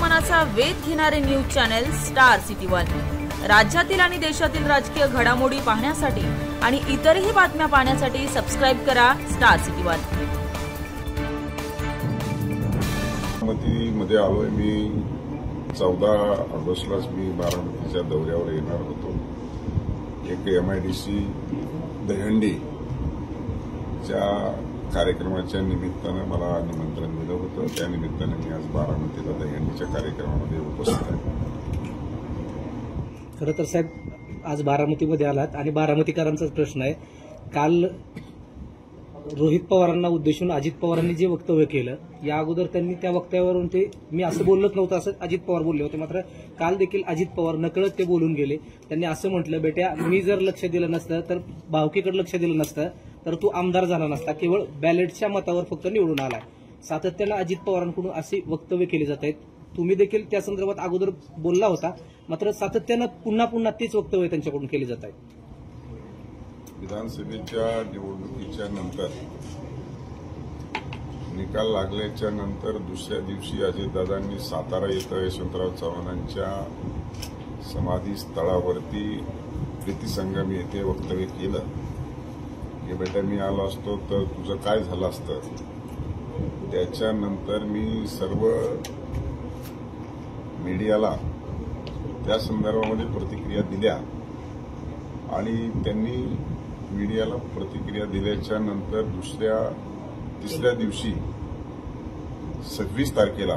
मनाचा वेध घेणारे news channel star city one. राज्यातील आणि देशातील राजकीय घडामोडी पाहण्यासाठी आणि इतरही बातम्या पाहण्यासाठी सबस्क्राइब करा स्टार सिटी वन। बारामतीमध्ये आलोय मी। 14 ऑगस्टलाच मी बारामतीच्या दौऱ्यावर येणार होतो। एक MIDC दहीहंडीच्या कार्यक्रमाच्या निमित्तानं मला निमंत्रण दिलं होतं। त्या निमित्तानं मी आज बारामतीला दहीहंडीच्या कार्यक्रमामध्ये उपस्थित आहे। खरं तर साहेब, आज बारामतीमध्ये आलात आणि बारामतीकरांचाच प्रश्न आहे। काल रोहित पवारांना उद्देशून अजित पवारांनी जे वक्तव्य केलं, या अगोदर त्यांनी त्या वक्तव्यावरून ते मी असं बोललोच नव्हतं असं अजित पवार बोलले होते। मात्र काल देखील अजित पवार नकळत ते बोलून गेले। त्यांनी असं म्हटलं, बेट्या मी जर लक्ष दिलं नसतं, तर भावकीकडे लक्ष दिलं नसतं तर तू आमदार झाला नसता, केवळ बॅलेटच्या मतावर फक्त निवडून आलाय। सातत्यानं अजित पवारांकडून अशी वक्तव्य केली जात आहेत। तुम्ही देखील त्या संदर्भात अगोदर बोलला होता, मात्र सातत्यानं पुन्हा तीच वक्तव्य त्यांच्याकडून केली जात आहेत। विधानसभेच्या निवडणुकीच्या नंतर निकाल लागल्याच्या नंतर दुसऱ्या दिवशी अजितदादांनी सातारा येथे यशवंतराव चव्हाणांच्या समाधी स्थळावरती प्रीतिसंगम येथे वक्तव्य केलं की बेटा मी आलो असतो तर तुझं काय झालं असतं। त्याच्यानंतर मी सर्व मीडियाला त्या संदर्भामध्ये प्रतिक्रिया दिल्या आणि त्यांनी मीडियाला प्रतिक्रिया दिल्याच्या नंतर तिसऱ्या दिवशी 26 तारखेला